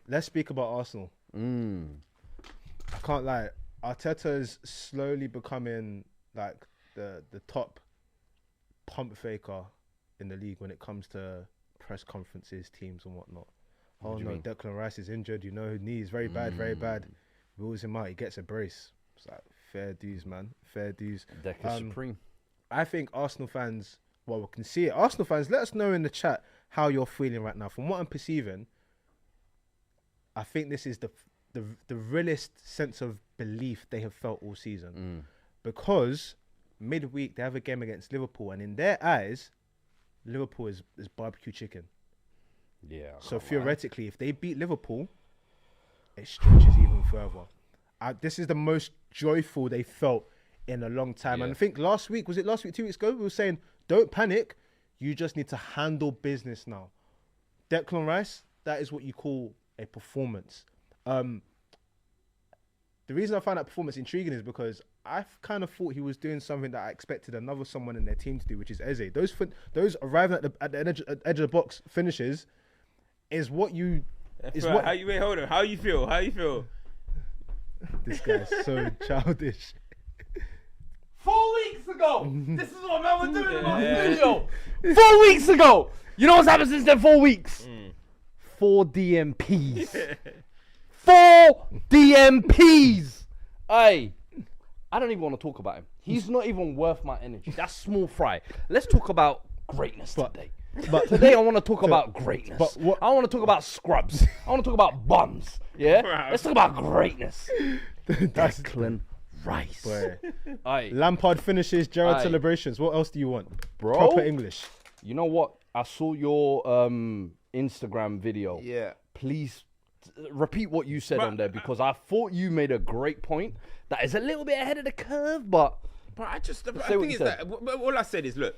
let's speak about Arsenal. I can't lie. Arteta is slowly becoming like the top pump faker in the league when it comes to press conferences, teams and whatnot. Oh no, Declan Rice is injured. You know, knee is very bad, very bad. Rules him out. He gets a brace. It's like fair dues, man. Fair dues. Decker supreme. I think Arsenal fans, well, we can see it. Arsenal fans, let us know in the chat how you're feeling right now. From what I'm perceiving, I think this is the realest sense of belief they have felt all season. Because midweek they have a game against Liverpool, and in their eyes, Liverpool is barbecue chicken. Yeah. So theoretically, if they beat Liverpool, it stretches even further. This is the most joyful they felt in a long time. And I think last week, 2 weeks ago, we were saying, don't panic. You just need to handle business now. Declan Rice, that is what you call a performance. The reason I find that performance intriguing is because I kind of thought he was doing something that I expected someone in their team to do, which is Eze. Those arriving at the edge of the box finishes is what you... Wait, hold on. How you feel? This guy's so childish. 4 weeks ago, this is what man was doing in my studio. 4 weeks ago, you know what's happened since then? 4 weeks. 4 DMPs. 4 DMPs. Hey, I don't even want to talk about him. He's not even worth my energy. That's small fry. Let's talk about greatness today. But today I want to talk about greatness. I want to talk about scrubs. I want to talk about buns. Yeah? Wow. Let's talk about greatness. Declan Rice. Lampard finishes, Gerrard celebrations. What else do you want? Bro? Proper English. You know what? I saw your Instagram video. Yeah. Please repeat what you said on there, because I thought you made a great point that is a little bit ahead of the curve, but I think it's that. All I said is, look,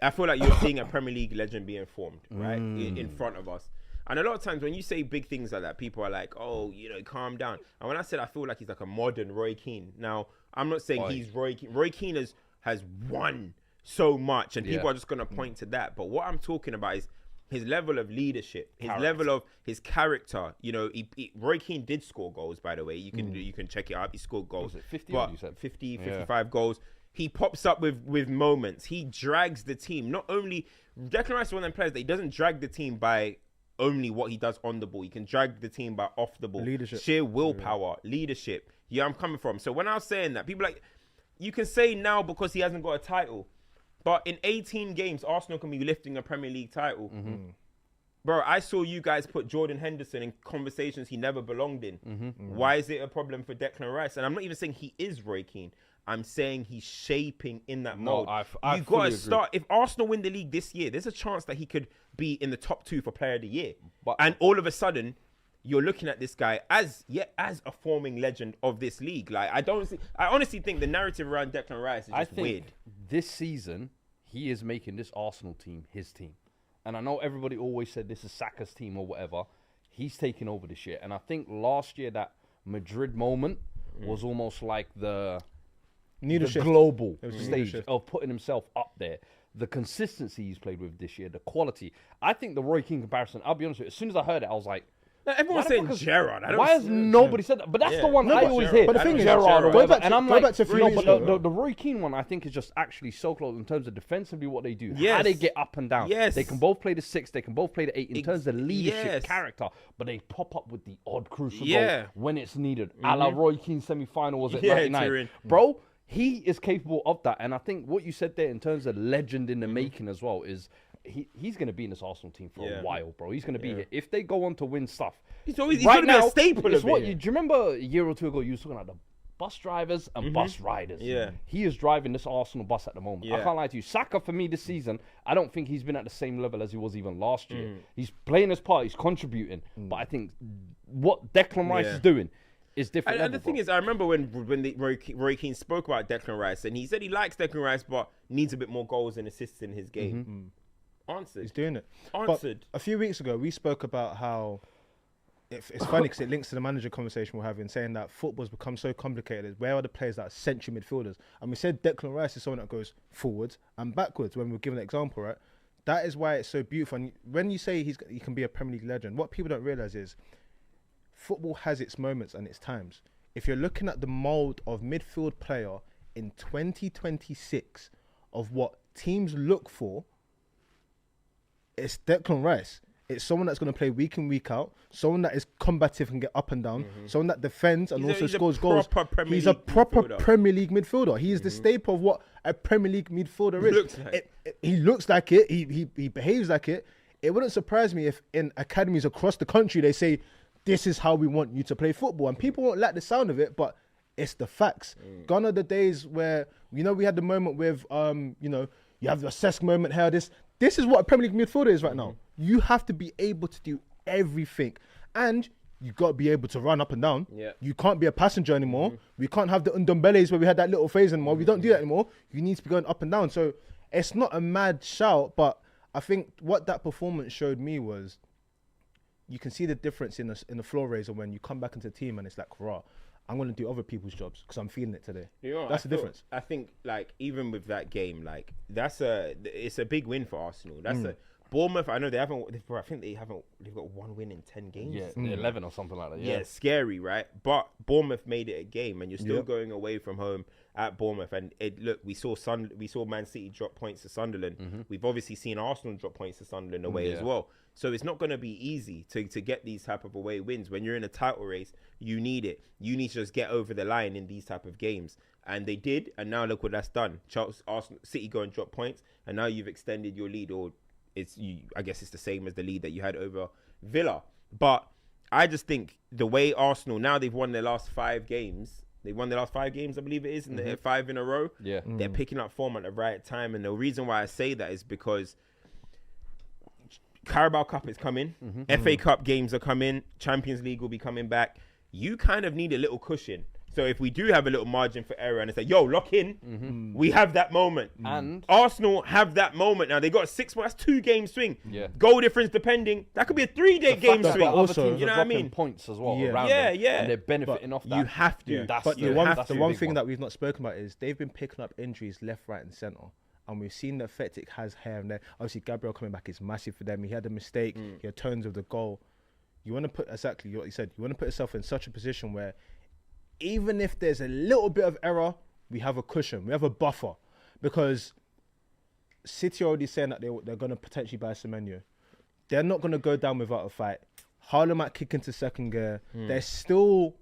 I feel like you're seeing a Premier League legend being formed, right, in front of us. And a lot of times when you say big things like that, people are like, oh, you know, calm down. And when I said I feel like he's like a modern Roy Keane. Now, I'm not saying he's Roy Keane. Roy Keane has won so much, and people are just going to point to that. But what I'm talking about is his level of leadership, his level of his character. You know, Roy Keane did score goals, by the way. You can check it out. He scored goals. Was it 50? But You said 50, 55 goals. He pops up with moments. He drags the team. Not only Declan Rice is one of them players that he doesn't drag the team by only what he does on the ball. He can drag the team by off the ball. Leadership. Sheer willpower, leadership. Yeah, I'm coming from. So when I was saying that, people like, you can say now because he hasn't got a title, but in 18 games, Arsenal can be lifting a Premier League title. Bro, I saw you guys put Jordan Henderson in conversations he never belonged in. Why is it a problem for Declan Rice? And I'm not even saying he is Roy Keane. I'm saying he's shaping in that mode. You got to start. If Arsenal win the league this year, there's a chance that he could be in the top 2 for Player of the Year. And all of a sudden, you're looking at this guy as a forming legend of this league. Like I honestly think the narrative around Declan Rice is just weird. This season, he is making this Arsenal team his team. And I know everybody always said this is Saka's team or whatever. He's taking over this year. And I think last year that Madrid moment was almost like the global stage of putting himself up there. The consistency he's played with this year, the quality. I think the Roy Keane comparison, I'll be honest with you, as soon as I heard it, I was like, everyone's saying Gerrard. Why has nobody said that? But that's the one I always hear. But the thing is, Gerrard, and I'm like, the Roy Keane one, I think is just actually so close in terms of defensively what they do, Yes. how they get up and down. Yes. They can both play the 6, they can both play the 8 in terms of leadership, character, but they pop up with the odd crucial goal when it's needed. A la Roy Keane semi-final was at 99. Bro, he is capable of that. And I think what you said there in terms of legend in the making as well is he's going to be in this Arsenal team for a while, bro. He's going to be here. If they go on to win stuff. He's going to be a staple of it. Do you remember a year or two ago you were talking about the bus drivers and bus riders? Yeah. He is driving this Arsenal bus at the moment. I can't lie to you. Saka, for me this season, I don't think he's been at the same level as he was even last year. He's playing his part. He's contributing. But I think what Declan Rice is doing is different. And the thing is, I remember when Roy Keane spoke about Declan Rice, and he said he likes Declan Rice, but needs a bit more goals and assists in his game. Answered. He's doing it. Answered. But a few weeks ago, we spoke about how it's funny because it links to the manager conversation we're having, saying that football's become so complicated. Where are the players that are central midfielders? And we said Declan Rice is someone that goes forwards and backwards when we were given an example, right? That is why it's so beautiful. And when you say he can be a Premier League legend, what people don't realise is football has its moments and its times. If you're looking at the mold of midfield player in 2026 of what teams look for, it's Declan Rice. It's someone that's going to play week in, week out. Someone that is combative and get up and down. Someone that defends and also scores goals. He's a proper Premier League midfielder. He is the staple of what a Premier League midfielder is. He looks like it. He behaves like it. It wouldn't surprise me if in academies across the country they say, this is how we want you to play football. And people won't like the sound of it, but it's the facts. Gone are the days where, we had the moment with, you have the Cesc moment here. This is what a Premier League midfielder is right now. You have to be able to do everything. And you got to be able to run up and down. Yeah. You can't be a passenger anymore. We can't have the Ndombeles where we had that little phase anymore. We don't do that anymore. You need to be going up and down. So it's not a mad shout, but I think what that performance showed me was you can see the difference in the floor raiser when you come back into the team and it's like, raw, I'm going to do other people's jobs because I'm feeling it today. That's the difference. I think, like, even with that game, like, it's a big win for Arsenal. That's a Bournemouth. I know they've got one win in 10 games. Yeah, 11 or something like that. Yeah, scary, right? But Bournemouth made it a game, and you're still going away from home at Bournemouth. And we saw Man City drop points to Sunderland. We've obviously seen Arsenal drop points to Sunderland away as well. So it's not going to be easy to get these type of away wins. When you're in a title race, you need it. You need to just get over the line in these type of games. And they did, and now look what that's done. Arsenal, City go and drop points, and now you've extended your lead, or I guess it's the same as the lead that you had over Villa. But I just think the way Arsenal, now they've won their last 5 games. They won their last 5 games, I believe it is, and they're 5 in a row. Yeah. They're picking up form at the right time. And the reason why I say that is because Carabao Cup is coming. FA Cup games are coming. Champions League will be coming back. You kind of need a little cushion. So if we do have a little margin for error and it's like, yo, lock in, we have that moment. And Arsenal have that moment now. They got a 6 months, that's 2 game swing. Yeah. Goal difference depending. That could be a 3-day game swing. Also, you know what I mean? Points as well. Around them, and they're benefiting off that. You have to. But the one thing that we've not spoken about is they've been picking up injuries left, right, and centre. And we've seen the effect it has here and there. Obviously, Gabriel coming back is massive for them. He had a mistake. He had turns of the goal. You want to put, exactly what you said, you want to put yourself in such a position where even if there's a little bit of error, we have a cushion. We have a buffer. Because City are already saying that they're going to potentially buy Semenyo. They're not going to go down without a fight. Haaland might kick into second gear. There's still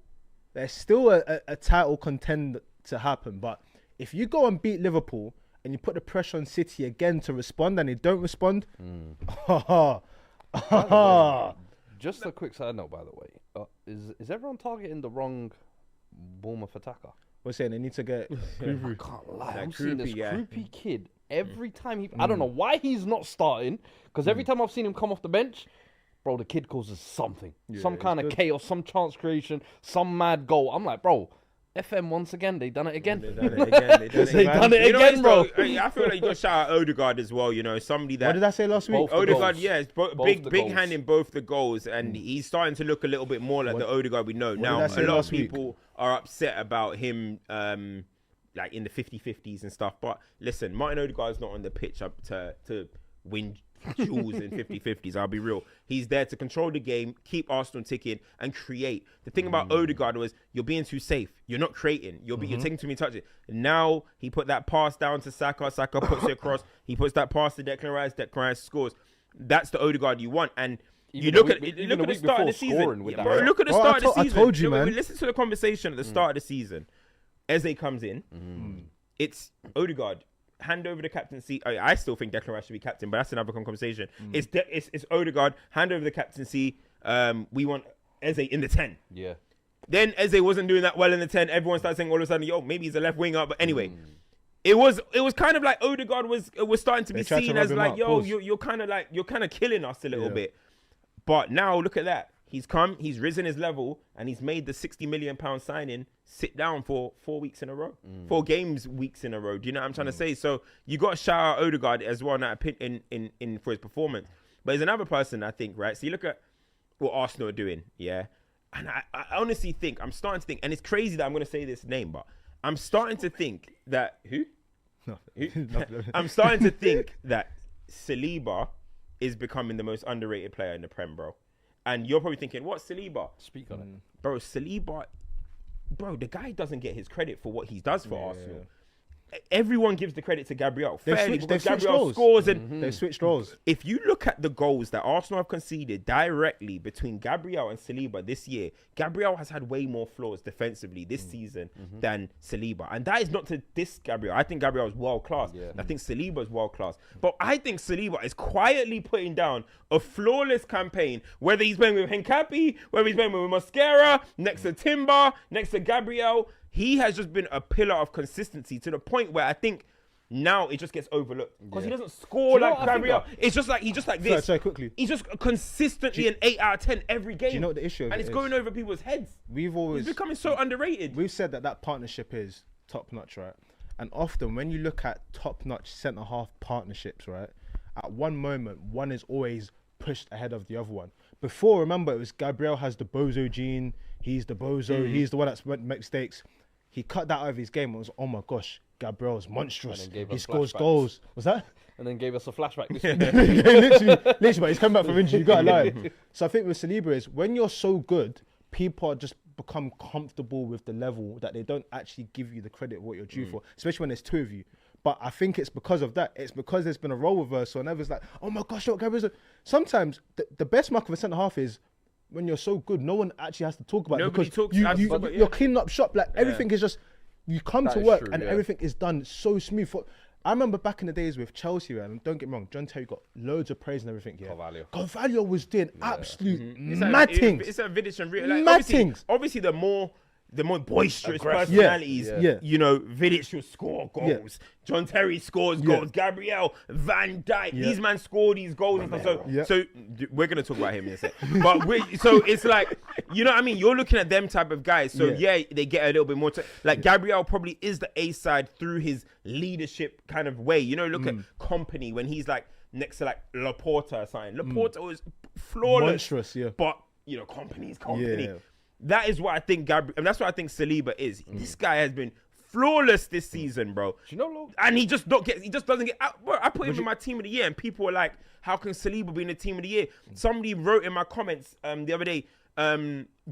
a title contend to happen. But if you go and beat Liverpool and you put the pressure on City again to respond and they don't respond, just a quick side note, by the way. Is everyone targeting the wrong Bournemouth attacker? We're saying they need to get I can't lie. I'm seeing this Kroopy kid every time I don't know why he's not starting, because every time I've seen him come off the bench, bro, the kid causes something. Some kind of chaos, some chance creation, some mad goal. I'm like, bro, FM once again, they done it again. They done it again, bro. I feel like you got to shout out Odegaard as well. You know, somebody that. What did I say last week? Odegaard, big hand in both the goals, and he's starting to look a little bit more like the Odegaard we know now. A lot of people are upset about him, like in the 50-50s and stuff. But listen, Martin Odegaard's not on the pitch up to win jewels in 50-50s. I'll be real. He's there to control the game, keep Arsenal ticking, and create. The thing about Odegaard was you're being too safe. You're not creating. You're taking too many touches. Now he put that pass down to Saka. Saka puts it across. He puts that pass to Declan Rice. Declan Rice scores. That's the Odegaard you want. And you look at the start of the season. Look at the start of the season. I told you, man. Listen to the conversation at the start of the season. Eze comes in. It's Odegaard. Hand over the captaincy. I still think Declan Rice should be captain, but that's another conversation. It's Odegaard. Hand over the captaincy. We want Eze in the 10. Yeah. Then Eze wasn't doing that well in the 10. Everyone started saying all of a sudden, yo, maybe he's a left winger. But anyway, it was kind of like Odegaard was starting to be seen as like, yo, you're kind of killing us a little bit. But now look at that. He's come, he's risen his level, and he's made the £60 million signing sit down for 4 weeks in a row. 4 weeks in a row. Do you know what I'm trying to say? So you got to shout out Odegaard as well in for his performance. But there's another person, I think, right? So you look at what Arsenal are doing, yeah? And I honestly think, I'm starting to think, and it's crazy that I'm going to say this name, but I'm starting to think that, who? I'm starting to think that Saliba is becoming the most underrated player in the Prem, bro. And you're probably thinking, what, Saliba? Speak on it. Bro, Saliba, the guy doesn't get his credit for what he does for Arsenal. Everyone gives the credit to Gabriel. Fairly, because Gabriel scores and They switched roles. if you look at the goals that Arsenal have conceded directly between Gabriel and Saliba this year, Gabriel has had way more flaws defensively this season than Saliba. And that is not to diss Gabriel. I think Gabriel is world class. I think Saliba is world class. But I think Saliba is quietly putting down a flawless campaign, whether he's playing with Hincapi, whether he's playing with Mosquera, next to Timber, next to Gabriel. He has just been a pillar of consistency to the point where I think now it just gets overlooked because he doesn't score like Gabriel. It's just like he's just like this. Sorry, quickly. He's just consistently an 8 out of 10 every game. Do you know what the issue of and it it's is? going over people's heads. He's becoming so underrated. We've said that partnership is top notch, right? And often when you look at top notch centre half partnerships, right, at one moment one is always pushed ahead of the other one. Before, remember, it was Gabriel has the bozo gene. He's the bozo. He's the one that's made mistakes. He cut that out of his game. It was, oh my gosh, Gabriel's monstrous. He scores goals. Was that? And then gave us a flashback this week. literally, but he's come back from injury. You gotta lie. So I think with Saliba is when you're so good, people are just become comfortable with the level that they don't actually give you the credit of what you're due for, especially when there's two of you. But I think it's because of that. It's because there's been a role reversal, and everyone's like, oh my gosh, look, Gabriel's. Sometimes the best mark of a centre half is when you're so good, no one actually has to talk about it because you're cleaning up shop. Like everything is just, you come to work and everything is done so smooth. I remember back in the days with Chelsea, and don't get me wrong, John Terry got loads of praise and everything. Carvalho was doing absolute mad things. It's a Vidic and real. Like, obviously, the more boisterous personalities, you know, Vidic will score goals. John Terry scores goals. Gabriel, Van Dijk, these men score these goals. And stuff. So we're going to talk about him in a sec. But so it's like, you know what I mean? You're looking at them type of guys. So they get a little bit more. Like Gabriel probably is the A side through his leadership kind of way. You know, look at Company when he's like next to like Laporta or something. Laporta was flawless. Monstrous, But, you know, Company's Company. Yeah. That is what I think and that's what I think Saliba is. This guy has been flawless this season, bro. Do you know, Lord? And he just doesn't get out. Bro, I put him in my team of the year, and people were like, "How can Saliba be in the team of the year?" Somebody wrote in my comments the other day,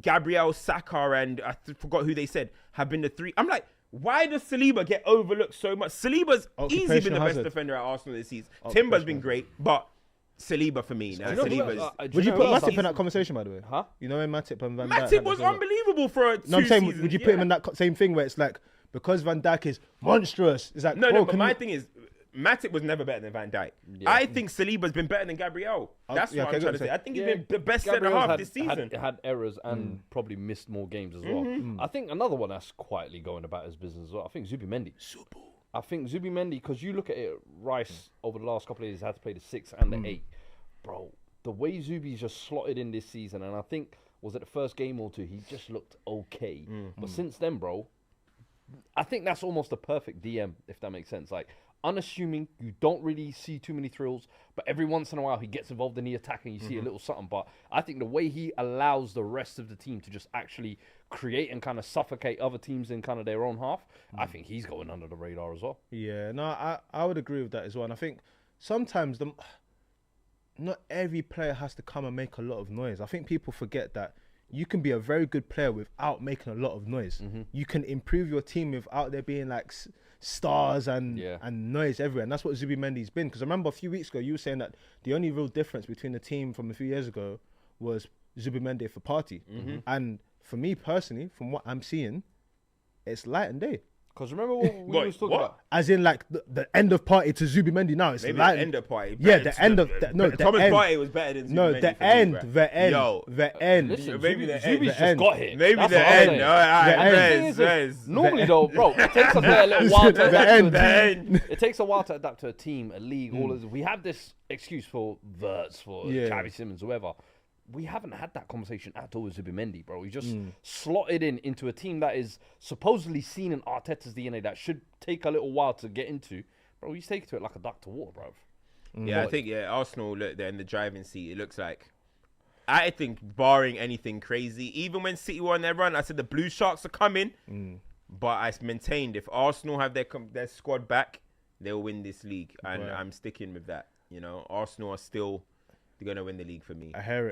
Gabriel, Saka, and I forgot who they said have been the three. I'm like, why does Saliba get overlooked so much? Saliba's easily been the best defender at Arsenal this season. Timber's been great, but Saliba for me. Would you put Matip in that conversation, by the way? Huh? You know when Matip and Van Dijk... Matip was unbelievable for No, I'm saying, would you put him in that same thing where it's like, because Van Dijk is monstrous, it's like... No, but my thing is, Matip was never better than Van Dijk. I think Saliba's been better than Gabriel. That's what I'm trying to say. I think he's been the best centre-half this season. Had errors and probably missed more games as well. I think another one that's quietly going about his business as well, I think Zubimendi. I think Zubimendi, because you look at it, Rice over the last couple of years had to play the 6 and the 8. Bro, the way Zubi's just slotted in this season, and I think, was it the first game or two, he just looked okay. But since then, bro, I think that's almost a perfect DM, if that makes sense. Like, unassuming, you don't really see too many thrills, but every once in a while he gets involved in the attack and you see a little something. But I think the way he allows the rest of the team to just actually create and kind of suffocate other teams in kind of their own half, I think he's going under the radar as well. Yeah, no, I would agree with that as well. And I think sometimes not every player has to come and make a lot of noise. I think people forget that you can be a very good player without making a lot of noise. You can improve your team without there being like stars and noise everywhere. And that's what Zubimendi's been. Because I remember a few weeks ago, you were saying that the only real difference between the team from a few years ago was Zubimendi for Partey. And for me personally, from what I'm seeing, it's light and day. Because remember what we was talking about? As in, like, the end of Partey to Zubimendi now. It's maybe light. the end of Partey. Yeah, the end of... Thomas Partey was better than Zubimendi. No, the end. Yo. The end. Listen, maybe the end. Zubi's just got here. Maybe the end. All right, normally, though, bro, it takes a player a little while to adapt to a team. It takes a while to adapt to a team, a league, all of this. We have this excuse for Wirtz, for Xavi Simons, whoever. We haven't had that conversation at all with Zubimendi, bro. He just slotted into a team that is supposedly seen in Arteta's DNA that should take a little while to get into. Bro, he's taken to it like a duck to water, bro. Yeah, I think, Arsenal, look, they're in the driving seat. It looks like, I think, barring anything crazy, even when City were on their run, I said the Blue Sharks are coming. But I maintained if Arsenal have their squad back, they'll win this league. And I'm sticking with that. You know, Arsenal are still going to win the league for me. I hear it.